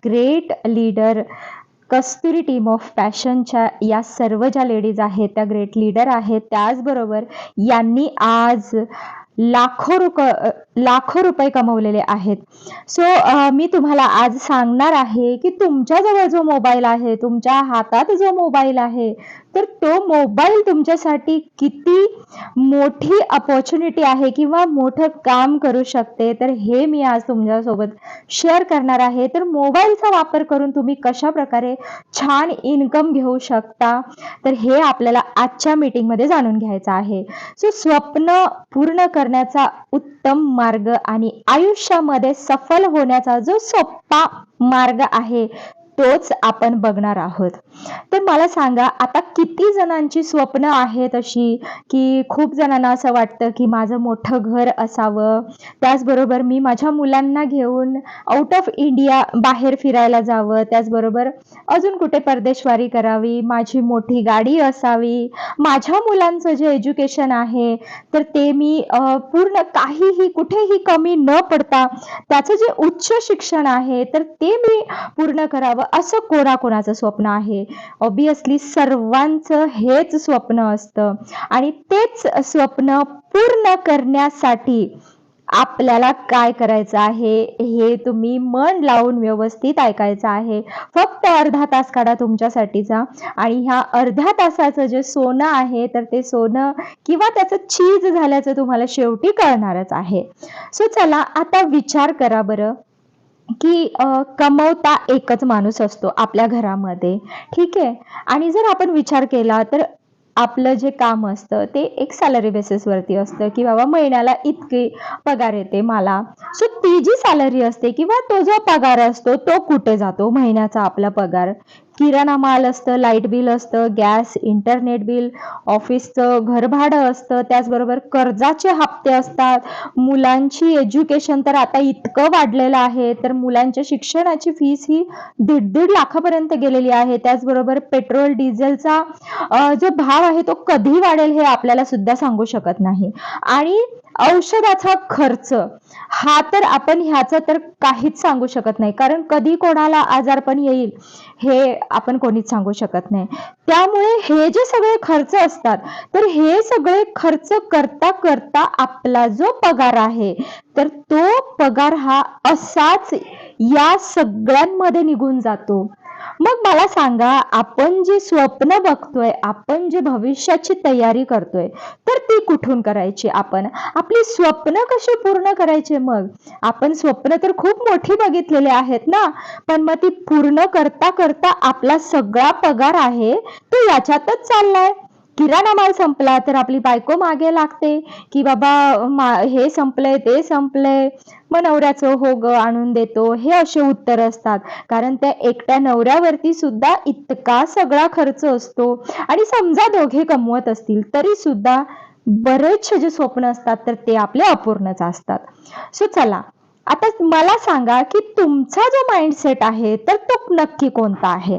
Great leader Kasturi team of पॅशनच्या या सर्व ज्या लेडीज आहेत त्या ग्रेट लीडर आहेत. त्याचबरोबर यांनी आज लाखो रुपये कमवलेले आहेत. सो मी तुम्हाला आज सांगणार आहे की तुमच्याजवळ जो मोबाईल आहे, तुमच्या हातात जो मोबाईल आहे, तर तो मोबाईल तुमच्यासाठी किती मोठी अपॉर्च्युनिटी आहे किंवा मोठं काम करू शकते, तर हे मी आज तुमच्यासोबत शेअर करणार आहे. तर मोबाईलचा वापर करून तुम्ही कशा प्रकारे छान इन्कम घेऊ शकता, तर हे आपल्याला आजच्या मीटिंगमध्ये जाणून घ्यायचं आहे. सो स्वप्न पूर्ण करण्याचा उत्तम मार्ग आणि आयुष्यामध्ये सफल होण्याचा जो सोपा मार्ग आहे तोच आपण बघणार आहोत. तर मला सांगा, आता किती जणांची स्वप्न आहेत अशी की खूप जणांना असं वाटतं की माझं मोठं घर असावं, त्याचबरोबर मी माझ्या मुलांना घेऊन आउट ऑफ इंडिया बाहेर फिरायला जावं, त्याचबरोबर अजून कुठे परदेशवारी करावी, माझी मोठी गाडी असावी, माझ्या मुलांचं जे एज्युकेशन आहे तर ते मी पूर्ण काहीही कुठेही कमी न पडता त्याचं जे उच्च शिक्षण आहे तर ते मी पूर्ण करावं, असं कोणाकोणाचं स्वप्न आहे. ऑब्विसली सर्वांचं हेच स्वप्न असतं आणि तेच स्वप्न पूर्ण करण्यासाठी आपल्याला काय करायचं आहे हे तुम्ही मन लावून व्यवस्थित ऐकायचं आहे. फक्त अर्धा तास काढा तुमच्यासाठीचा आणि ह्या अर्ध्या तासाचं जे सोनं आहे तर ते सोनं किंवा त्याचं चीज झाल्याचं तुम्हाला शेवटी कळणारच आहे. सो चला आता विचार करा बरं की कमवता एकच माणूस असतो आपल्या घरामध्ये, ठीक आहे. आणि जर आपण विचार केला तर आपलं जे काम असतं ते एक सॅलरी बेसिसवरती असतं की बाबा महिन्याला इतके पगार येते मला. सो ती जी सॅलरी असते किंवा तो जो पगार असतो तो कुठे जातो? महिन्याचा आपला पगार किराणा माल असतं, लाईट बिल असतं, गॅस, इंटरनेट बिल, ऑफिसचं घरभाडं असतं, त्याचबरोबर कर्जाचे हप्ते असतात, मुलांची एज्युकेशन तर आता इतकं वाढलेलं आहे तर मुलांच्या शिक्षणाची फीस ही 1.5 लाखापर्यंत गेलेली आहे. त्याचबरोबर पेट्रोल डिझेलचा जो भाव आहे तो कधी वाढेल हे आपल्याला सुद्धा सांगू शकत नाही. आणि औषधाचा खर्च हा तर आपण ह्याचं तर काहीच सांगू शकत नाही, कारण कधी कोणाला आजारपण येईल हे आपण कोणीच सांगू शकत नाही. त्यामुळे हे जे सगळे खर्च असतात तर हे सगळे खर्च करता करता आपला जो पगार आहे तर तो पगार हा असाच या सगळ्यांमध्ये निघून जातो. मग मला सांगा, आपण जे स्वप्न बघतोय, आपण जे भविष्याची तयारी करतोय तर ती कुठून करायची? आपण आपली स्वप्न कशी पूर्ण करायचे? मग आपण स्वप्न तर खूप मोठी बघितलेले आहेत ना, पण मग ती पूर्ण करता करता आपला सगळा पगार आहे तो याच्यातच चाललाय. किराणा माल संपला तर आपली बायको मागे लागते की बाबा हे संपलंय ते संपलंय, मग नवऱ्याचं हो ग आणून देतो, हे असे उत्तर असतात. कारण त्या एकट्या नवऱ्यावरती सुद्धा इतका सगळा खर्च असतो आणि समजा दोघे कमवत असतील तरी सुद्धा बरेचसे जे स्वप्न असतात तर ते आपले अपूर्णच असतात. सो चला आता मला सांगा की तुमचा जो माइंडसेट आहे तर तो नक्की कोणता आहे?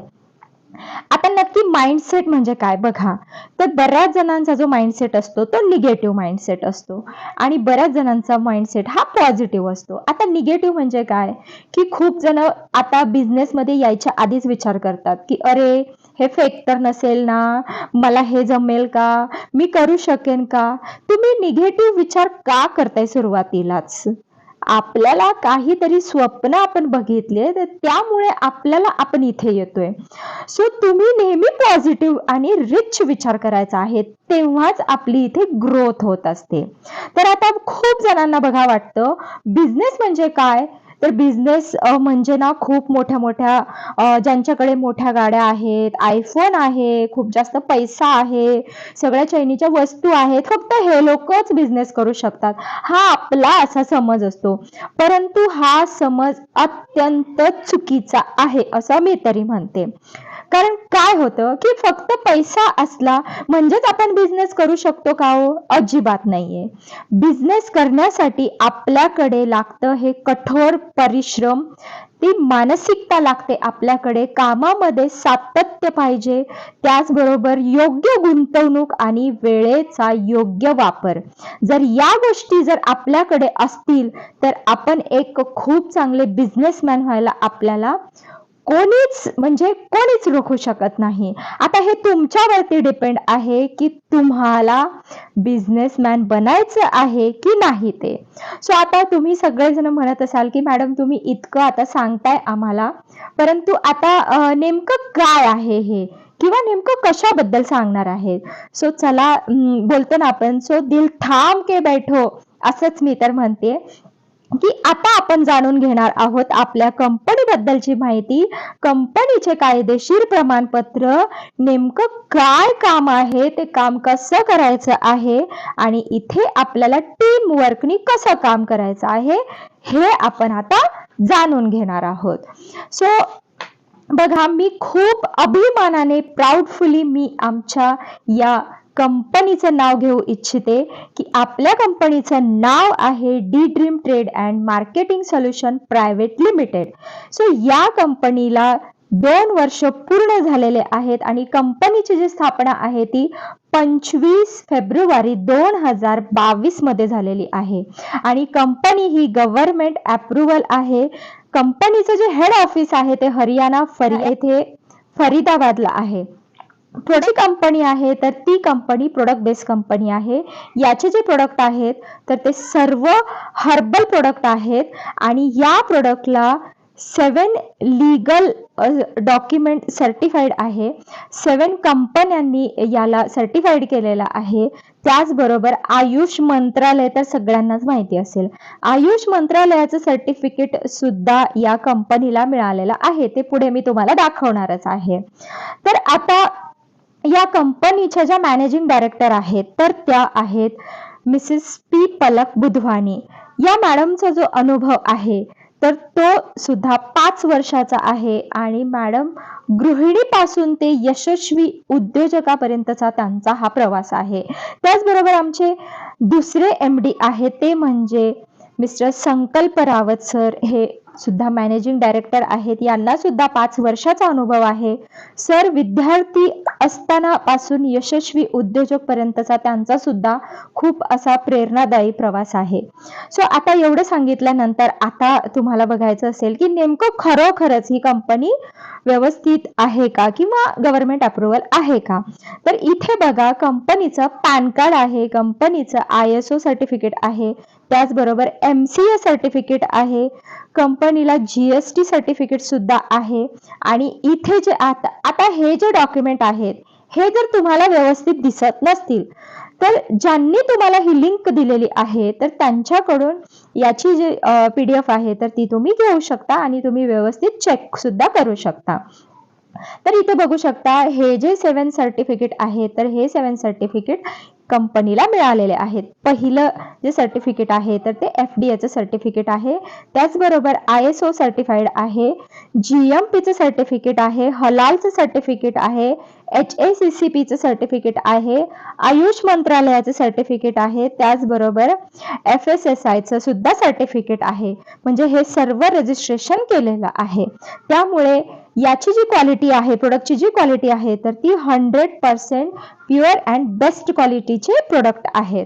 आता नक्की माइंडसेट म्हणजे काय बघा, तर बऱ्याच जणांचा जो माइंडसेट असतो तो निगेटिव्ह माइंडसेट असतो आणि बऱ्याच जणांचा माइंडसेट हा पॉझिटिव्ह असतो. आता निगेटिव्ह म्हणजे काय की खूप जण आता बिझनेसमध्ये यायच्या आधीच विचार करतात की अरे हे फेक तर नसेल ना, मला हे जमेल का, मी करू शकेन का? तुम्ही निगेटिव्ह विचार का करताय सुरुवातीलाच? आपल्याला काहीतरी स्वप्न आपण बघितले तर त्यामुळे आपल्याला आपण इथे येतोय. सो तुम्ही नेहमी पॉझिटिव्ह आणि रिच विचार करायचा आहे, तेव्हाच आपली इथे ग्रोथ होत असते. तर आता खूप जणांना बघा वाटतं बिझनेस म्हणजे काय, तर बिझनेस म्हणजे ना खूप मोठ्या मोठ्या ज्यांच्याकडे मोठ्या गाड्या आहेत, आयफोन आहे, खूप जास्त पैसा आहे, सगळ्या चैनीच्या वस्तू आहेत, फक्त हे लोकच बिझनेस करू शकतात, हा आपला असा समज असतो. परंतु हा समज अत्यंत चुकीचा आहे असं मी तरी म्हणते. कारण काय होतं की फक्त पैसा असला म्हणजेच आपण बिझनेस करू शकतो का हो? अजिबात नाहीये. बिझनेस करण्यासाठी आपल्याकडे लागतं हे कठोर परिश्रम, ती मानसिकता लागते आपल्याकडे. कामामध्ये सातत्य पाहिजे, त्याचबरोबर योग्य गुंतवणूक आणि वेळेचा योग्य वापर. जर या गोष्टी जर आपल्याकडे असतील तर आपण एक खूप चांगले बिझनेसमॅन व्हायला आपल्याला कोणीच रोखू शकत नाही. आता हे तुमच्यावरती डिपेंड आहे की तुम्हाला बिझनेसमॅन बनायचं आहे की नाही ते. सो आता तुम्ही सगळेजण म्हणत असाल की मॅडम तुम्ही इतकं आता सांगताय आम्हाला, परंतु आता नेमकं काय आहे हे, किंवा नेमकं कशाबद्दल सांगणार आहे. सो चला बोलतो ना आपण, सो दिल थांब के बैठो, असंच मी तर म्हणते की आता आपण जाणून घेणार आहोत आपल्या कंपनी बद्दलची माहिती, कंपनीचे कायदेशीर प्रमाणपत्र, नेमकं काय काम आहे, ते काम कसं करायचं आहे आणि इथे आपल्याला टीम वर्कनी कसं काम करायचं आहे हे आपण आता जाणून घेणार आहोत. सो बघा, मी खूप अभिमानाने प्राऊडफुली मी आमच्या या कंपनीचं नाव घेऊ इच्छिते की आपल्या कंपनीचं नाव आहे D dream trade and marketing solution private limited. So या कंपनीला 2 वर्ष पूर्ण झालेले आहेत आणि कंपनीची जी स्थापना आहे ती 25 फेब्रुवारी 2022 मध्ये झालेली आहे आणि कंपनी ही गव्हर्नमेंट अप्रुव्हल आहे. कंपनीचं जे हेड ऑफिस आहे ते हरियाणा येथे फरीदाबादला आहे. जी कंपनी आहे तर ती कंपनी प्रोडक्ट बेस्ड कंपनी आहे. याचे जे प्रोडक्ट आहेत तर ते सर्व हर्बल प्रोडक्ट आहेत आणि या प्रोडक्टला 7 लीगल डॉक्युमेंट सर्टिफाईड आहे. 7 कंपन्यांनी याला सर्टिफाईड केलेला आहे. त्याचबरोबर आयुष मंत्रालय तर सगळ्यांनाच माहिती असेल, आयुष मंत्रालयाचं सर्टिफिकेट सुद्धा या कंपनीला मिळालेलं आहे. ते पुढे मी तुम्हाला दाखवणारच आहे. तर आता या कंपनीच्या ज्या मॅनेजिंग डायरेक्टर आहेत तर त्या आहेत मिसेस पी पलक बुधवानी. या मॅडमचा जो अनुभव आहे तर तो सुद्धा 5 वर्षाचा आहे आणि मॅडम गृहिणीपासून ते यशस्वी उद्योजकापर्यंतचा त्यांचा हा प्रवास आहे. त्याचबरोबर आमचे दुसरे MD आहेत ते म्हणजे मिस्टर संकल्प रावत सर, हे सुद्धा मॅनेजिंग डायरेक्टर आहेत. यांना सुद्धा 5 वर्षाचा अनुभव आहे. सर विद्यार्थी असताना पासून यशस्वी उद्योजक पर्यंतचा त्यांचा सुद्धा खूप असा प्रेरणादायी प्रवास आहे. सो आता एवढं सांगितल्यानंतर आता तुम्हाला बघायचं असेल की नेमकं खरोखरच ही कंपनी व्यवस्थित आहे का किंवा गव्हर्नमेंट अप्रुव्हल आहे का. तर इथे बघा, कंपनीचं पॅन कार्ड आहे, कंपनीचं ISO सर्टिफिकेट आहे, त्याचबरोबर MCA सर्टिफिकेट आहे, कंपनीला GST सर्टिफिकेट सुद्धा आहे. आणि इथे जे आता हे जे डॉक्युमेंट आहेत हे जर तुम्हाला व्यवस्थित दिसत नसतील तर ज्यांनी तुम्हाला ही लिंक दिलेली आहे तर त्यांच्याकडून याची जी PDF आहे तर ती तुम्ही घेऊ शकता आणि तुम्ही व्यवस्थित चेक सुद्धा करू शकता. तर इथे बघू शकता हे जे 7 सर्टिफिकेट आहे तर हे 7 सर्टिफिकेट कंपनीला मिळालेले आहेत. पहिलं जे सर्टिफिकेट आहे तर ते FDAचं सर्टिफिकेट आहे, त्याचबरोबर ISO सर्टिफाईड आहे, GMPचं सर्टिफिकेट आहे, हलालचं सर्टिफिकेट आहे, HACCPचं सर्टिफिकेट आहे, आयुष मंत्रालयाचं सर्टिफिकेट आहे, त्याचबरोबर FSSAIचं सुद्धा सर्टिफिकेट आहे. म्हणजे हे सर्व रजिस्ट्रेशन केलेलं आहे. त्यामुळे याची जी क्वालिटी आहे, प्रोडक्टची जी क्वालिटी आहे तर ती 100% प्युअर अँड बेस्ट क्वालिटीचे प्रोडक्ट आहेत.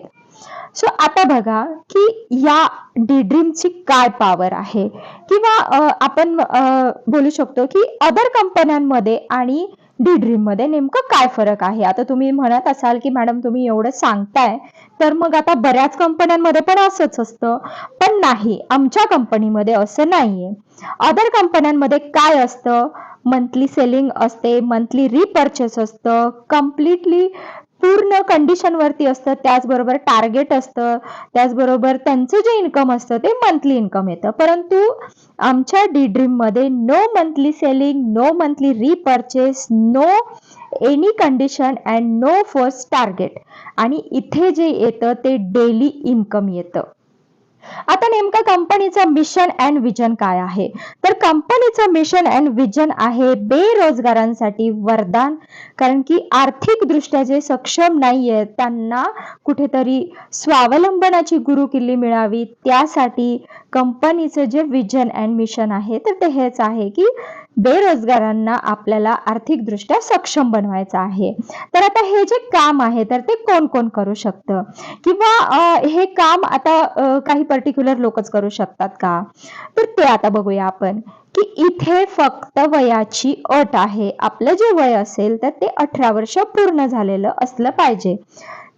सो आता बघा की या डी ड्रीमची काय पॉवर आहे, किंवा आपण बोलू शकतो की अदर कंपन्यांमध्ये आणि डी ड्रीम मध्ये नेमकं काय फरक आहे. आता तुम्ही म्हणत असाल की मॅडम तुम्ही एवढं सांगताय तर मग आता बऱ्याच कंपन्यांमध्ये पण असंच असतं, पण नाही, आमच्या कंपनीमध्ये असं नाहीये. अदर कंपन्यांमध्ये काय असतं, मंथली सेलिंग असते, मंथली रिपर्चेस असतं, कम्प्लिटली पूर्ण कंडिशन वरती असतं, त्याचबरोबर टार्गेट असतं, त्याचबरोबर त्यांचं जे इन्कम असतं ते मंथली इन्कम येतं. परंतु आमच्या डी ड्रीम मध्ये no monthly selling, no monthly repurchase, no any condition and no force target. आणि इथे जे येतं ते डेली इन्कम येतं. आता नेमका कंपनीचं मिशन अँड विजन काय आहे? तर कंपनीचं मिशन अँड विजन आहे बेरोजगारांसाठी वरदान. कारण की आर्थिकदृष्ट्या जे सक्षम नाहीयेत त्यांना कुठेतरी स्वावलंबनाची गुरुकिल्ली मिळावी, त्यासाठी कंपनीचं जे विजन अँड मिशन आहे तर ते हेच आहे की बेरोजगारांना आपल्याला आर्थिकदृष्ट्या सक्षम बनवायचं आहे. तर आता हे जे काम आहे तर ते कोण कोण करू शकतं, किंवा हे काम आता काही पर्टिक्युलर लोकच करू शकतात का? तर ते आता बघूया आपण की इथे फक्त वयाची अट आहे. आपलं जे वय असेल तर ते 18 वर्ष पूर्ण झालेलं असलं पाहिजे.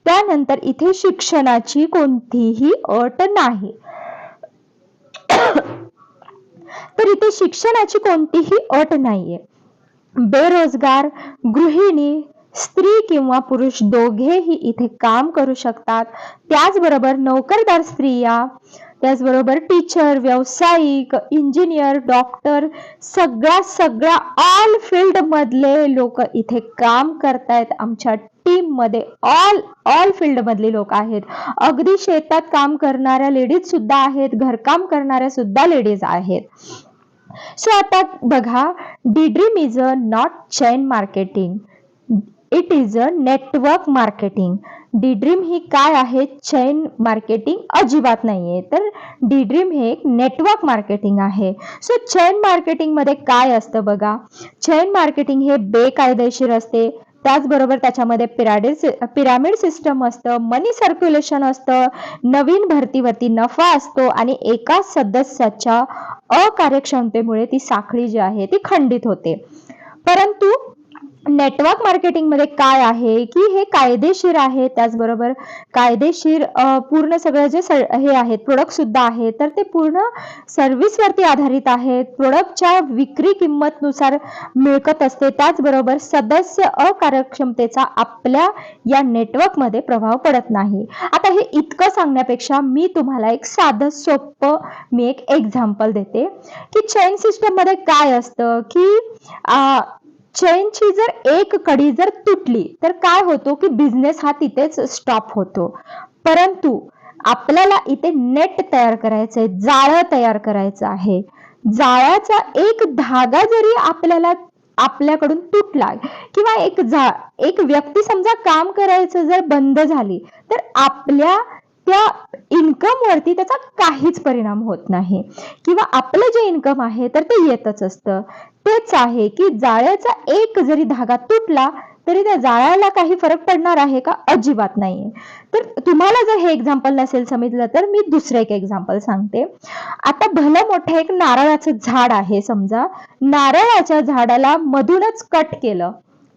त्यानंतर इथे शिक्षणाची कोणतीही अट नाही. तर इथे शिक्षणाची कोणतीही अट नाहीये. बेरोजगार, गृहिणी, स्त्री किंवा पुरुष दोघेही इथे काम करू शकतात. त्याचबरोबर नोकरदार स्त्रिया, त्याचबरोबर टीचर, व्यावसायिक, इंजिनियर, डॉक्टर, सगळ्या ऑल फील्ड मधले लोक इथे काम करतायत. आमच्या टीम मध्ये ऑल फील्ड मधली लोक आहेत. अगदी शेतात काम करणाऱ्या लेडीज सुद्धा आहेत, घरकाम करणाऱ्या सुद्धा लेडीज आहेत. सो आता बघा, dream is a not chain marketing, it is a network marketing. Dream ही काय आहे? चेन मार्केटिंग अजिबात नाहीये. तर ड्रीम हे एक नेटवर्क मार्केटिंग आहे. सो चेन मार्केटिंग मध्ये काय असतं बघा, चेन मार्केटिंग हे बेकायदेशीर असते. त्याचबरोबर त्याच्यामध्ये पिरामिड सिस्टम असतं, मनी सर्क्युलेशन असतं, नवीन भरतीवरती नफा असतो आणि एका सदस्याच्या अकार्यक्षमतेमुळे ती साखळी जी आहे ती खंडित होते. परंतु नेटवर्क मार्केटिंग मध्ये काय आहे की हे कायदेशीर आहे. त्याचबरोबर कायदेशीर पूर्ण सगळं जे हे आहेत प्रोडक्ट सुद्धा आहेत तर ते पूर्ण सर्व्हिस वरती आधारित आहेत. प्रोडक्टच्या विक्री किंमत नुसार मिळकत असते. त्याचबरोबर सदस्य अकार्यक्षमतेचा आपल्या या नेटवर्क मध्ये प्रभाव पडत नाही. आता हे इतकं सांगण्यापेक्षा मी तुम्हाला एक साधं सोपं एक एक्झाम्पल देते की चेन सिस्टम मध्ये काय असतं की चेनची जर एक कडी जर तुटली तर काय होतो की बिझनेस हा तिथेच स्टॉप होतो. परंतु आपल्याला इथे नेट तयार करायचंय, जाळं तयार करायचं आहे. जाळ्याचा एक धागा जरी आपल्याकडून तुटला किंवा एक व्यक्ती समजा काम करायचं जर बंद झाली तर आपल्या त्या इन्कम वरती त्याचा काहीच परिणाम होत नाही, किंवा आपलं जे इन्कम आहे तर ते येतच असतं. तेच आहे की जाळ्याचा एक जरी धागा तुटला तरी त्या जाळ्याला काही फरक पडणार आहे का? अजिबात नाहीये. तर तुम्हाला जर हे एक्झाम्पल नसेल समजलं तर मी दुसरं एक एक्झाम्पल सांगते. आता भलं मोठं एक नारळाचं झाड आहे समजा. नारळाच्या झाडाला मधूनच कट केलं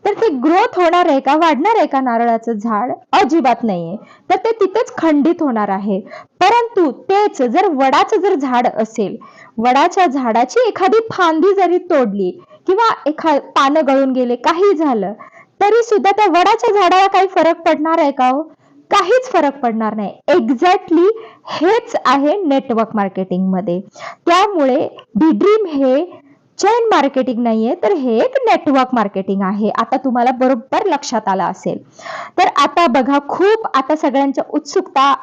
तर ते ग्रोथ होणार आहे का? वाढणार आहे का नारळाचं झाड? अजिबात नाहीये. तर ते तिथेच खंडित होणार आहे. परंतु तेच जर वडाचं जर झाड असेल, वडाच्या झाडाची एखादी फांदी जरी तोडली किंवा पानं गळून गेले, काही झालं तरी सुद्धा त्या वडाच्या झाडाला काही फरक पडणार आहे का हो? काहीच फरक पडणार नाही. एक्झॅक्टली हेच आहे नेटवर्क मार्केटिंग मध्ये. त्यामुळे ड्रीम हे चेन मार्केटिंग नाहीये तर हे एक नेटवर्क मार्केटिंग आहे. आता तुम्हाला बरोबर लक्षात आलं असेल. तर आता बघा, खूप आता सगळ्यांच्या उत्सुकता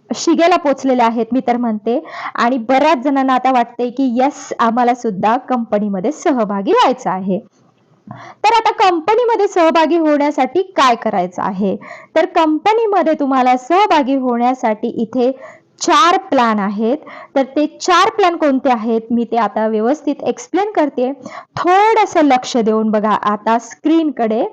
शिगेला पोचलेल्या आहेत मी तर म्हणते, आणि बऱ्याच जणांना आता वाटतंय की यस, आम्हाला सुद्धा कंपनीमध्ये सहभागी व्हायचं आहे. तर आता कंपनीमध्ये सहभागी होण्यासाठी काय करायचं आहे? तर कंपनीमध्ये तुम्हाला सहभागी होण्यासाठी इथे 4 प्लॅन आहेत. तर ते 4 प्लॅन कोणते आहेत मी ते आता व्यवस्थित एक्सप्लेन करते. थोडंसं लक्ष देऊन बघा आता स्क्रीनकडे.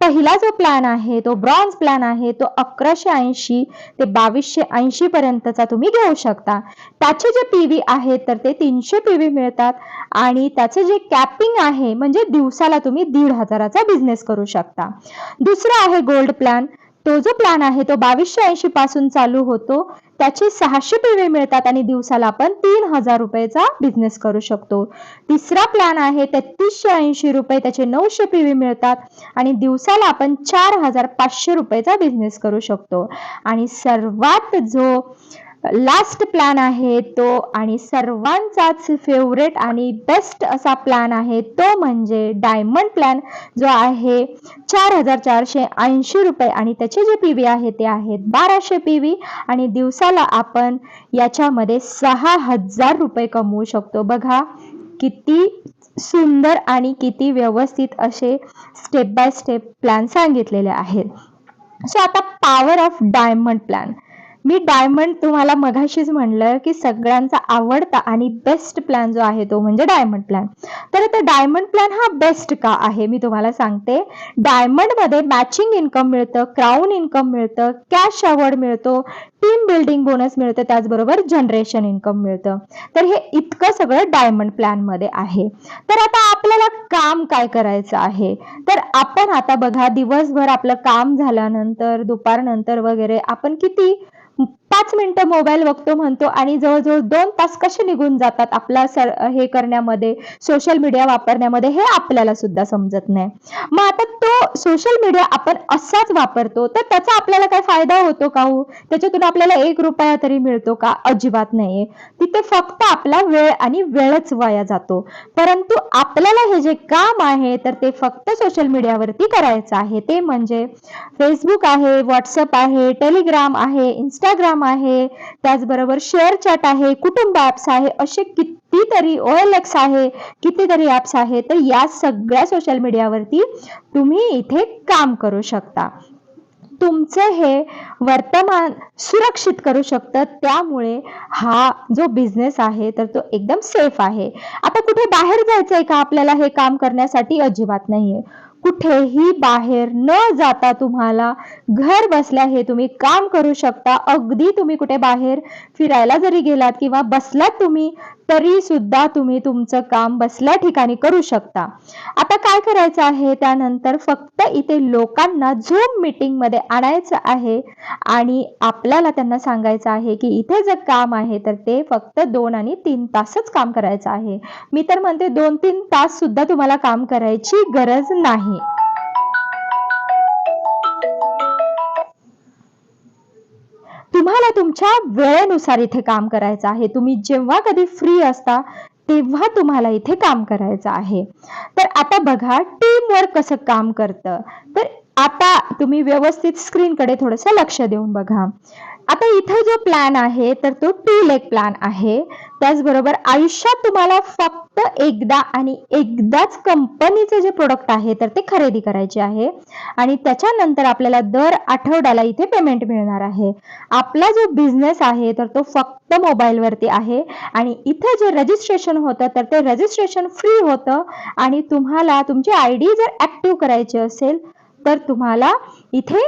पहिला जो प्लॅन आहे तो ब्रॉन्झ प्लॅन आहे. तो 1180 ते 2280 पर्यंतचा तुम्ही घेऊ शकता. त्याचे जे पीव्ही आहेत तर ते 300 पीव्ही मिळतात आणि त्याचे जे कॅपिंग आहे म्हणजे दिवसाला तुम्ही 1500चा बिझनेस करू शकता. दुसरा आहे गोल्ड प्लॅन. तो जो प्लॅन आहे तो 2280 पासून चालू होतो. त्याचे 600 पीव्ही मिळतात आणि दिवसाला आपण 3000 रुपयाचा बिझनेस करू शकतो. तिसरा प्लॅन आहे 3380 रुपये. त्याचे 900 पीव्ही मिळतात आणि दिवसाला आपण 4500 रुपयाचा बिझनेस करू शकतो. आणि सर्वात जो लास्ट प्लॅन आहे तो आणि सर्वांचाच फेवरेट आणि बेस्ट असा प्लॅन आहे तो म्हणजे डायमंड प्लॅन, जो आहे 4,480 रुपये आणि त्याचे जे पीव्ही आहे ते आहेत 1200 पीव्ही आणि दिवसाला आपण याच्यामध्ये 6,000 रुपये कमवू शकतो. बघा किती सुंदर आणि किती व्यवस्थित असे स्टेप बाय स्टेप प्लॅन सांगितलेले आहेत. सो आता power of diamond plan. Me diamond तुम्हाला मगाशीच म्हणलं की सगळ्यांचा आवडता आणि बेस्ट प्लॅन जो आहे तो म्हणजे डायमंड प्लॅन. तर आता डायमंड प्लॅन हा बेस्ट का आहे मी तुम्हाला सांगते. डायमंड मध्ये मॅचिंग इन्कम मिळतं, क्राऊन इन्कम मिळतं, कॅश अवॉर्ड मिळतो, टीम बिल्डिंग बोनस मिळतं, त्याचबरोबर जनरेशन इन्कम मिळतं. तर हे इतकं सगळं डायमंड प्लॅन मध्ये आहे. तर आता आपल्याला काम काय करायचं आहे, तर आपण आता बघा दिवसभर आपलं काम झाल्यानंतर दुपारनंतर वगैरे आपण किती 5 मिनिटं मोबाईल बघतो म्हणतो आणि जवळजवळ 2 तास कसे निघून जातात आपला हे करण्यामध्ये, सोशल मीडिया वापरण्यामध्ये, हे आपल्याला सुद्धा समजत नाही. मग आता तो सोशल मीडिया आपण असाच वापरतो तर त्याचा आपल्याला काय फायदा होतो का हो? त्याच्यातून आपल्याला 1 रुपया तरी मिळतो का? अजिबात नाहीये. तिथे फक्त आपला वेळ आणि वेळच वाया जातो. परंतु आपल्याला हे जे काम आहे तर ते फक्त सोशल मीडियावरती करायचं आहे. ते म्हणजे फेसबुक आहे, व्हॉट्सअप आहे, टेलिग्राम आहे, इंस्टाग्राम आहे, त्याचबरोबर शेअर चॅट आहे, कुटुंब ऍप्स आहे, असे कितीतरी OLX आहे, कितीतरी ऍप्स आहे. तर या सगळ्या सोशल मीडियावरती तुम्ही इथे काम करू शकता. तुमचं हे वर्तमान सुरक्षित करू शकतं. त्यामुळे हा जो बिझनेस आहे तर तो एकदम सेफ आहे. आता कुठे बाहेर जायचंय का आपल्याला हे काम करण्यासाठी? अजिबात नाहीये. कुठेही बाहेर न जाता तुम्हाला घर बसल्या हे तुम्ही काम करू शकता. अगदी तुम्ही कुठे बाहेर फिरायला जरी गेलात किंवा बसलात तुम्ही तरी सुद्धा तुम्ही तुमचं काम बसल्या ठिकाणी करू शकता. आता काय करायचं आहे त्यानंतर फक्त इथे लोकांना झूम मीटिंग मध्ये आणायचं आहे आणि आपल्याला त्यांना सांगायचं आहे की इथे जे काम आहे तर ते फक्त 2 आणि 3 तासच काम करायचं आहे. मी तर म्हणते 2-3 तास सुद्धा तुम्हाला काम करायची गरज नाही. तुम्हाला तुमच्या वेळेनुसार इथे काम करायचं आहे. तुम्ही जेव्हा कधी फ्री असता तेव्हा तुम्हाला इथे काम करायचं आहे. तर आता बघा टीम वर्क कसं काम करतं. तर आता तुम्ही व्यवस्थित स्क्रीनकडे थोडंसं लक्ष देऊन बघा. आता इथे जो प्लॅन आहे तर तो 2 लेग प्लॅन आहे. त्याचबरोबर आयुष्यात तुम्हाला फक्त एकदा आणि एकदाच कंपनीचे जे प्रोडक्ट आहे तर ते खरेदी करायचे आहे आणि त्याच्यानंतर आपल्याला दर आठवड्याला इथे पेमेंट मिळणार आहे. आपला जो बिझनेस आहे तर तो फक्त मोबाईलवरती आहे आणि इथे जे रजिस्ट्रेशन होतं तर ते रजिस्ट्रेशन फ्री होतं आणि तुम्हाला तुमची ID जर ऍक्टिव्ह करायची असेल तर तुम्हाला इथे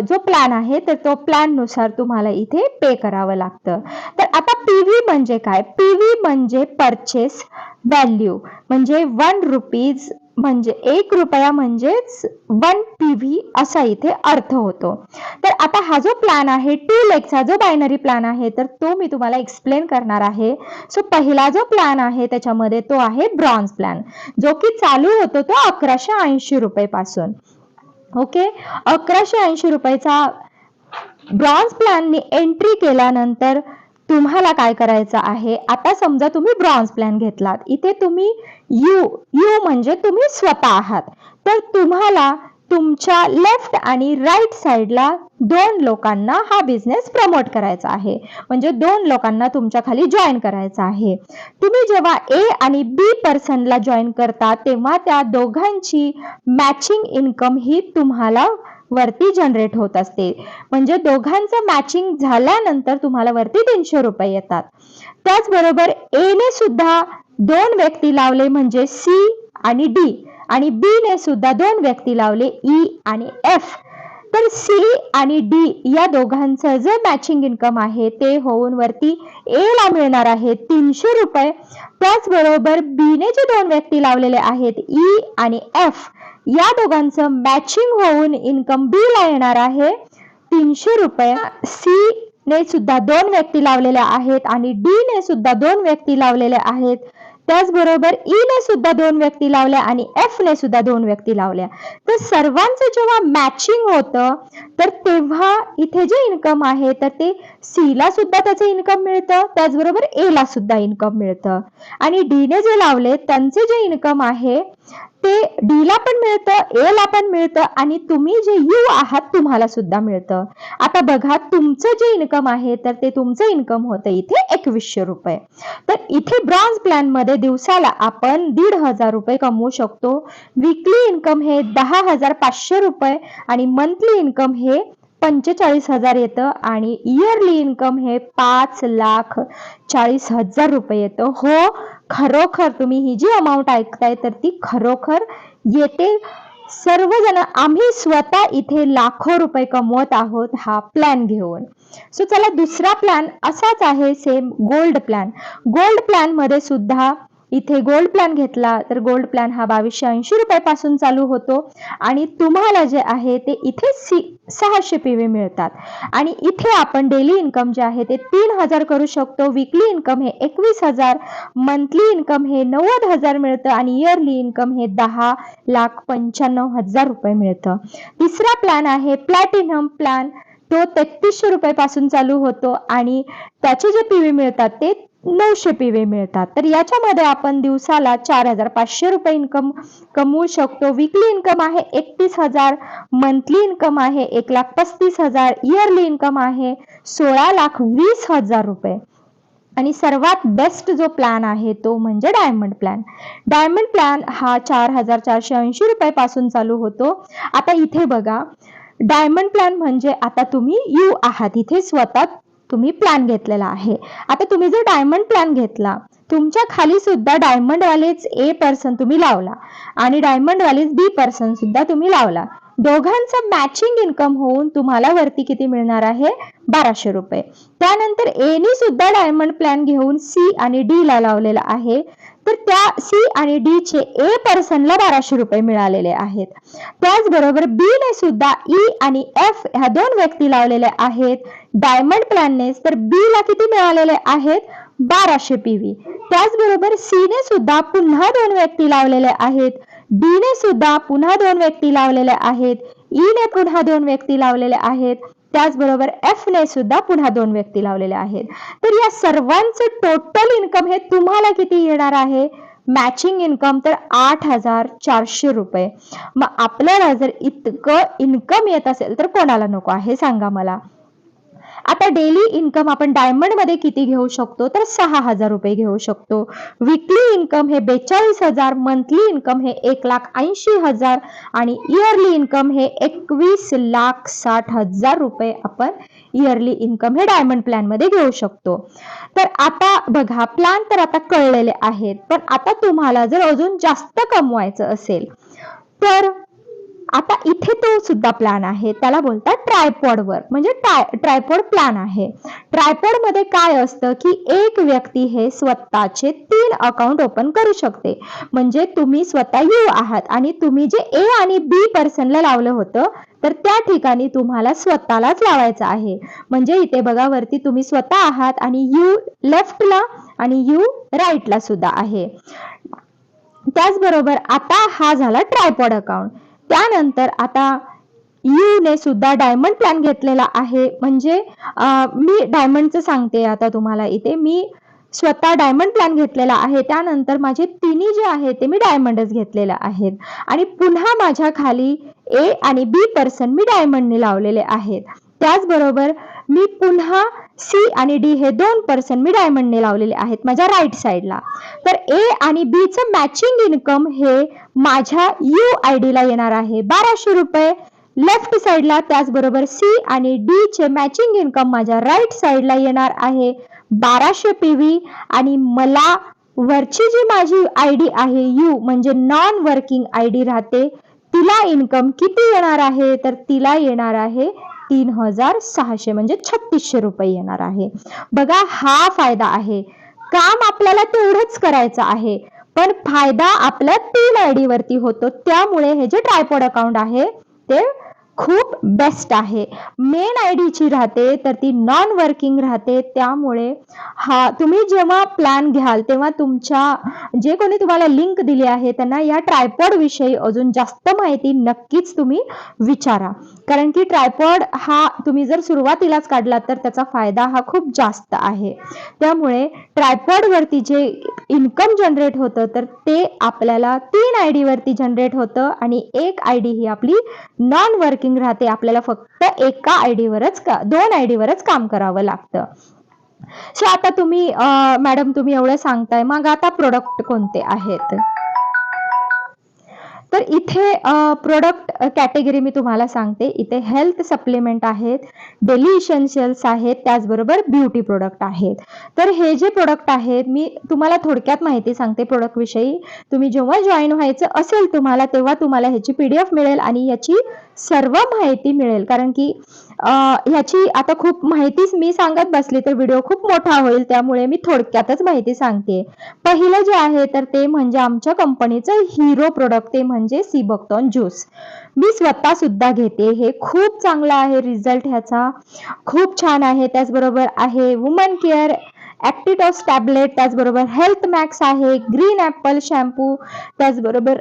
जो प्लॅन आहे तर तो प्लॅन नुसार तुम्हाला इथे पे करावं लागतं. तर आता पीव्ही म्हणजे काय? पीव्ही म्हणजे परचेस व्हॅल्यू, म्हणजे 1 रुपीज म्हणजे 1 रुपया म्हणजेच 1 पीव्ही असा इथे अर्थ होतो. तर आता हा जो प्लॅन आहे 2 लेगचा जो बायनरी प्लॅन आहे तर तो मी तुम्हाला एक्सप्लेन करणार आहे. सो पहिला जो प्लॅन आहे त्याच्यामध्ये तो आहे ब्रॉन्झ प्लॅन, जो की चालू होतो तो 1180 रुपये पासून. ओके, 1180 रुपयाचा ब्रॉन्झ प्लॅननी एंट्री केल्यानंतर तुम्हाला काय करायचं आहे. आता समजा तुम्ही ब्रॉन्झ प्लॅन घेतलात, इथे तुम्ही यू म्हणजे तुम्ही स्वतः आहात. तर तुम्हाला तुमच्या लेफ्ट आणि राईट साईडला 2 लोकांना हा बिझनेस प्रमोट करायचा आहे, म्हणजे 2 लोकांना तुमच्या खाली जॉईन करायचं आहे. तुम्ही जेव्हा A आणि B पर्सनला जॉईन करता तेव्हा त्या दोघांची मॅचिंग इन्कम ही तुम्हाला वरती जनरेट होत असते. म्हणजे दोघांचं मॅचिंग झाल्यानंतर तुम्हाला वरती 300 रुपये येतात. त्याचबरोबर A ने सुद्धा 2 व्यक्ती लावले म्हणजे C आणि D आणि B ने सुद्धा 2 व्यक्ती लावले E आणि F. तर C आणि D या दोघांचं जे मॅचिंग इन्कम आहे ते होऊन वरती A ला मिळणार आहे 300 रुपये. त्याचबरोबर B ने जे 2 व्यक्ती लावलेले आहेत E आणि F या दोघांचं मॅचिंग होऊन इन्कम B ला येणार आहे 300 रुपये. C ने सुद्धा 2 व्यक्ती लावलेल्या आहेत आणि D ने सुद्धा 2 व्यक्ती लावलेल्या आहेत. त्याचबरोबर ई ने सुद्धा 2 व्यक्ती लावल्या आणि एफ ने सुद्धा 2 व्यक्ती लावल्या. तर सर्वांचं जेव्हा मॅचिंग होतं तर तेव्हा इथे जे इन्कम आहे तर ते सी ला सुद्धा त्याचं इन्कम मिळतं, त्याचबरोबर ए ला सुद्धा इन्कम मिळतं. आणि डी ने जे लावले त्यांचे जे इन्कम आहे ते डी ला पण मिळतं, ए ला पण मिळतं आणि तुम्ही जे यू आहात तुम्हाला सुद्धा मिळतं. आता बघा तुमचं जे इन्कम आहे तर ते तुमचं इन्कम होतं इथे 2100 रुपये. तर इथे ब्रॉन्झ प्लॅन मध्ये दिवसाला आपण 1500 रुपये कमवू शकतो. वीकली इन्कम हे 10,500 रुपये आणि मंथली इन्कम हे 45,000 येतं आणि इयरली इन्कम हे 5,40,000 रुपये येतं. हो, खरोखर तुम्ही ही जी अमाऊंट ऐकताय तर ती खरोखर येते. सर्वजण आम्ही स्वतः इथे लाखो रुपये कमवत आहोत हा प्लॅन घेऊन. सो चला दुसरा प्लॅन असाच आहे same gold plan. Gold plan मध्ये सुद्धा इथे गोल्ड प्लॅन घेतला तर गोल्ड प्लॅन हा 2280 रुपयापासून चालू होतो आणि तुम्हाला जे आहे ते इथे 600 PV मिळतात आणि इथे आपण डेली इन्कम जे आहे ते 3000 करू शकतो. वीकली इन्कम हे 21,000, मंथली इन्कम हे 90,000 मिळतं आणि इयरली इन्कम हे 10,95,000 रुपये मिळतं. तिसरा प्लॅन आहे प्लॅटिनम प्लॅन. तो 3300 रुपयापासून चालू होतो आणि त्याचे जे PV मिळतात ते 900 PV मिळतात. तर याच्यामध्ये आपण दिवसाला 4500 रुपये इन्कम कमवू शकतो. वीकली इन्कम आहे 31,000, मंथली इन्कम आहे 1,35,000, इयरली इन्कम आहे 16,20,000 रुपये. आणि सर्वात बेस्ट जो प्लॅन आहे तो म्हणजे डायमंड प्लॅन. डायमंड प्लॅन हा 4,480 रुपयापासून चालू होतो. आता इथे बघा डायमंड प्लॅन म्हणजे आता तुम्ही यू आहात इथे स्वतः तुम्ही प्लॅन घेतलेला आहे. आता तुम्ही जर डायमंड प्लॅन घेतला तुमच्या खाली सुद्धा डायमंड वालेच ए पर्सन तुम्ही लावला आणि डायमंड वालेच बी पर्सन सुद्धा तुम्ही लावला. दोघांचं मॅचिंग इन्कम होऊन तुम्हाला वरती किती मिळणार आहे 1200 रुपये. त्यानंतर ए नी सुद्धा डायमंड प्लॅन घेऊन सी आणि डी ला लावलेला आहे तर त्या सी आणि डी चे ए पर्सनला 1200 रुपये मिळालेले आहेत. त्याचबरोबर बी ने सुद्धा ई आणि एफ ह्या 2 व्यक्ती लावलेल्या आहेत डायमंड प्लॅनने. तर बी ला किती मिळालेले आहेत 1200 PV. त्याचबरोबर सी ने सुद्धा पुन्हा 2 व्यक्ती लावलेले आहेत. डी ने सुद्धा पुन्हा 2 व्यक्ती लावलेले आहेत. ई ने पुन्हा 2 व्यक्ती लावलेले आहेत. त्याचबरोबर एफ ने सुद्धा पुन्हा 2 व्यक्ती लावलेले आहेत. तर या सर्वांचं टोटल इन्कम हे तुम्हाला किती येणार आहे मॅचिंग इन्कम तर 8,400 रुपये. मग आपल्याला जर इतकं इन्कम येत असेल तर कोणाला नको आहे सांगा मला. आता डेली इन्कम आपण डायमंड मध्ये किती घेऊ शकतो तर 6,000 रुपये घेऊ शकतो. वीकली इन्कम हे 42,000, मंथली इन्कम हे 1,80,000 आणि इयरली इन्कम हे 21,60,000 रुपये आपण इयरली इन्कम हे डायमंड प्लॅन मध्ये घेऊ शकतो. तर आता बघा प्लॅन तर आता कळलेले आहेत, पण आता तुम्हाला जर अजून जास्त कमवायचं असेल तर आता इथे तो सुद्धा प्लॅन आहे, त्याला बोलतात ट्रायपॉड वर्क म्हणजे ट्रायपॉड प्लॅन आहे. ट्रायपॉड मध्ये काय असतं की एक व्यक्ती हे स्वतःचे 3 अकाउंट ओपन करू शकते. म्हणजे तुम्ही स्वतः यू आहात आणि तुम्ही जे ए आणि बी पर्सनला लावलं होतं तर त्या ठिकाणी तुम्हाला स्वतःलाच लावायचं आहे. म्हणजे इथे बघा वरती तुम्ही स्वतः आहात आणि यू लेफ्टला आणि यू राईटला सुद्धा आहे. त्याचबरोबर आता हा झाला ट्रायपॉड अकाउंट. त्यानंतर आता यू ने सुद्धा डायमंड प्लॅन घेतलेला आहे. म्हणजे मी डायमंडचं सांगते आता तुम्हाला इथे. मी स्वतः डायमंड प्लॅन घेतलेला आहे. त्यानंतर माझे तिन्ही जे आहे ते मी डायमंडच घेतलेले आहेत आणि पुन्हा माझ्या खाली ए आणि बी पर्सन मी डायमंडने लावलेले आहेत. त्याचबरोबर मी पुन्हा सी आणि डी हे 2 पर्सन मी डायमंडने लावलेले आहेत माझ्या राईट साईडला. तर ए आणि बी चं मॅचिंग इन्कम हे माझ्या यू आयडी ला येणार आहे 1200 रुपये लेफ्ट साईडला. त्याचबरोबर सी आणि डी चे मॅचिंग इन्कम माझ्या राईट साईडला येणार आहे 1200 PV आणि मला वरची जी माझी आयडी आहे यू म्हणजे नॉन वर्किंग आयडी राहते तिला इन्कम किती येणार आहे तर तिला येणार आहे 3,600 म्हणजे 3600 रुपये येणार आहे. बघा हा फायदा आहे. काम आपल्याला तेवढंच करायचं आहे पण फायदा आपल्या 3 आयडी वरती होतो. त्यामुळे हे जे ट्रायपॉड अकाउंट आहे ते खूप बेस्ट आहे. मेन आयडीची राहते तर ती नॉन वर्किंग राहते. त्यामुळे तुम्ही जेव्हा प्लॅन घ्याल तेव्हा तुमच्या जे कोणी तुम्हाला लिंक दिली आहे त्यांना या ट्रायपॉड विषयी अजून जास्त माहिती नक्कीच तुम्ही विचारा. कारण की ट्रायपॉड हा तुम्ही जर सुरुवातीलाच काढला तर त्याचा फायदा हा खूप जास्त आहे. त्यामुळे ट्रायपॉड वरती जे इन्कम जनरेट होतं तर ते आपल्याला 3 आयडी वरती जनरेट होतं आणि एक आयडी ही आपली नॉन वर्किंग राहते. आपल्याला फक्त एका आयडीवरच 2 आयडीवरच काम करावं लागतं. सो आता तुम्ही मॅडम तुम्ही एवढं सांगताय, मग आता प्रोडक्ट कोणते आहेत? तर इथे प्रोडक्ट कॅटेगरी मी तुम्हाला सांगते. इथे हेल्थ सप्लिमेंट आहेत, डेली इसेन्शियल्स आहेत, त्याचबरोबर ब्युटी प्रोडक्ट आहेत. तर हे जे प्रोडक्ट आहेत मी तुम्हाला थोडक्यात माहिती सांगते प्रोडक्ट विषयी. तुम्ही जेव्हा जॉईन व्हायचं असेल तुम्हाला तेव्हा तुम्हाला ह्याची PDF मिळेल आणि याची सर्व माहिती मिळेल. कारण की ह्याची आता खूप माहितीच मी सांगत बसली तर व्हिडिओ खूप मोठा होईल. त्यामुळे मी थोडक्यातच माहिती सांगते. पहिलं जे आहे तर ते म्हणजे आमच्या कंपनीचं हिरो प्रोडक्ट ते म्हणजे सीबक्टॉन ज्यूस. मी स्वतः सुद्धा घेते. हे खूप चांगलं आहे. रिझल्ट ह्याचा खूप छान आहे. त्याचबरोबर आहे वुमन केअर ॲक्टिटॉस टॅबलेट, त्याचबरोबर हेल्थ मॅक्स आहे, ग्रीन ॲपल शॅम्पू, त्याचबरोबर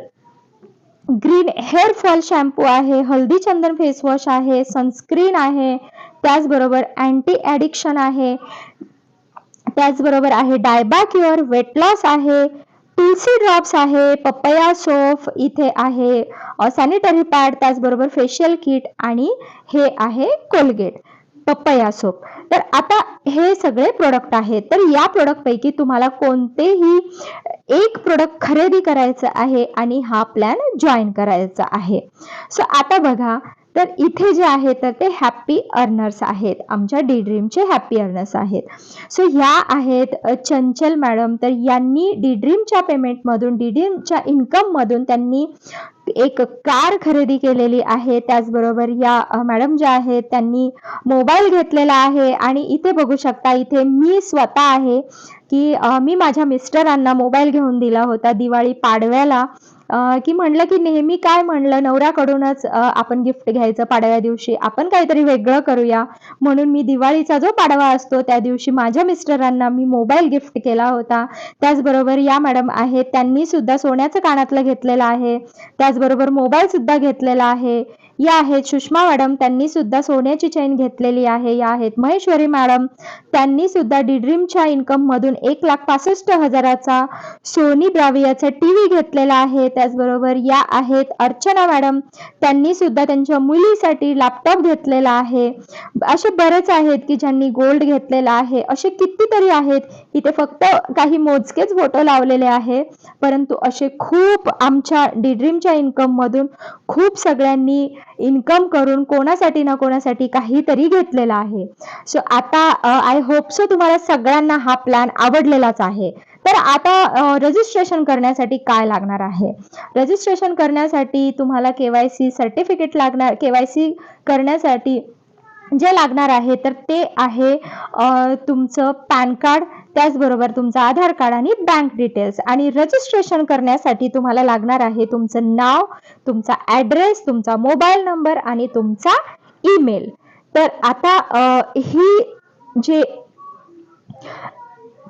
ग्रीन हेअर फॉल शॅम्पू आहे, हल्दी चंदन फेस वॉश आहे, सनस्क्रीन आहे, त्याचबरोबर अँटी ॲडिक्शन आहे, त्याचबरोबर आहे डायबा क्युअर वेट लॉस आहे, तुलसी ड्रॉप्स आहे, पपया सोप इथे आहे, सॅनिटरी पॅड, त्याचबरोबर फेशियल किट आणि हे आहे कोलगेट पपया सोप. तर आता हे सगळे प्रोडक्ट आहेत. तर या प्रोडक्ट पैकी तुम्हाला कोणतेही एक प्रोडक्ट खरेदी करायचं आहे आणि हा प्लॅन जॉईन करायचा आहे. सो आता बघा, तर इथे जे आहे तर ते हॅपी अर्नर्स आहेत. आमच्या डी ड्रीमचे हॅपी अर्नर्स आहेत. सो ह्या आहेत चंचल मॅडम. तर यांनी डी ड्रीमच्या पेमेंटमधून, डी ड्रीमच्या इन्कममधून त्यांनी एक कार खरेदी केलेली आहे. त्याचबरोबर या मॅडम ज्या आहेत त्यांनी मोबाईल घेतलेला आहे आणि इथे बघू शकता, इथे मी स्वतः आहे की मी माझ्या मिस्टरांना मोबाईल घेऊन दिला होता दिवाळी पाडव्याला. की म्हणलं की नेहमी काय म्हणलं नवऱ्याकडूनच आपण गिफ्ट घ्यायचं पाडव्या दिवशी, आपण काहीतरी वेगळं करूया. म्हणून मी दिवाळीचा जो पाडवा असतो त्या दिवशी माझ्या मिस्टरांना मी मोबाईल गिफ्ट केला होता. त्याचबरोबर या मॅडम आहेत त्यांनी सुद्धा सोन्याचं कानातलं घेतलेलं आहे, त्याचबरोबर मोबाईल सुद्धा घेतलेला आहे. या आहेत सुषमा मॅडम, त्यांनी सुद्धा सोन्याची चेन घेतलेली आहे. या आहेत महेश्वरी मॅडम, त्यांनी सुद्धा डी ड्रीमच्या इन्कम मधून 1,65,000चा सोनी ब्रावियाचा टीव्ही घेतलेला आहे. त्याचबरोबर या आहेत अर्चना मॅडम, त्यांनी सुद्धा त्यांच्या मुलीसाठी लॅपटॉप घेतलेला आहे. असे बरेच आहेत की ज्यांनी गोल्ड घेतलेला आहे. असे कितीतरी आहेत. इथे फक्त काही मोजकेच फोटो लावलेले आहे, परंतु असे खूप आमच्या डी ड्रीमच्या इन्कम मधून खूप सगळ्यांनी इन्कम करून कोणासाठी ना कोणासाठी काहीतरी घेतलेला आहे. सो आता आय होप सो तुम्हाला सगळ्यांना हा प्लॅन आवडलेलाच आहे. तर आता रजिस्ट्रेशन करण्यासाठी काय लागणार आहे? रजिस्ट्रेशन करण्यासाठी तुम्हाला KYC सर्टिफिकेट लागणार. KYC करण्यासाठी जे लागणार आहे तर ते आहे तुमचं पॅन कार्ड, त्याचबरोबर तुमचं आधार कार्ड आणि बँक डिटेल्स. आणि रजिस्ट्रेशन करण्यासाठी तुम्हाला लागणार आहे तुमचं नाव, तुमचा ॲड्रेस, तुमचा मोबाईल नंबर आणि तुमचा ईमेल.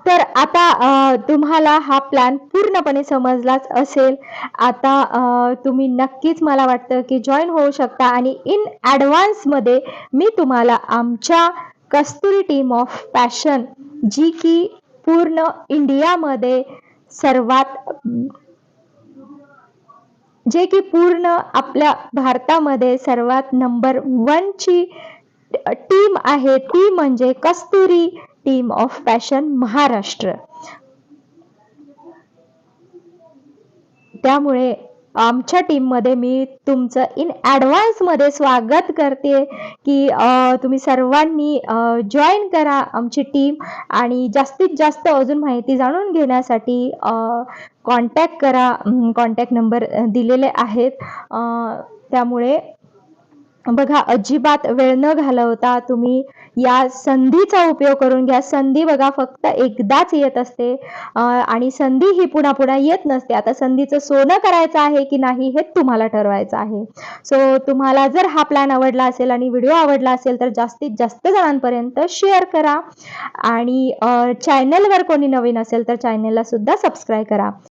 तर आता तुम्हाला हा प्लॅन पूर्णपणे समजलाच असेल. आता तुम्ही नक्कीच मला वाटतं की जॉईन होऊ शकता. आणि इन ॲडव्हान्समध्ये मी तुम्हाला आमच्या कस्तुरी टीम ऑफ पॅशन, जी की पूर्ण इंडियामध्ये पूर्ण आपल्या भारतामध्ये सर्वात नंबर 1 ची टीम आहे, ती म्हणजे कस्तुरी टीम ऑफ पॅशन महाराष्ट्र. त्यामुळे आमच्या टीम मध्ये मी तुमचं इन ॲडव्हान्स मध्ये स्वागत करते की तुम्ही सर्वांनी जॉईन करा आमची टीम. आणि जास्तीत जास्त अजून माहिती जाणून घेण्यासाठी कॉन्टॅक्ट करा. कॉन्टॅक्ट नंबर दिलेले आहेत. त्यामुळे बघा, अजिबात वेळ न घालवता तुम्ही या संधीचा उपयोग करून घ्या. संधी बघा फक्त एकदाच येत असते आणि संधी ही पुन्हा-पुन्हा येत नसते. आता संधीचं सोनं करायचं आहे की नाही हे तुम्हाला ठरवायचं आहे. सो तुम्हाला जर हा प्लॅन आवडला असेल आणि व्हिडिओ आवडला असेल तर जास्तीत जास्त जणांपर्यंत शेअर करा आणि चॅनलवर कोणी नवीन असेल तर चॅनलला सुद्धा सबस्क्राईब करा.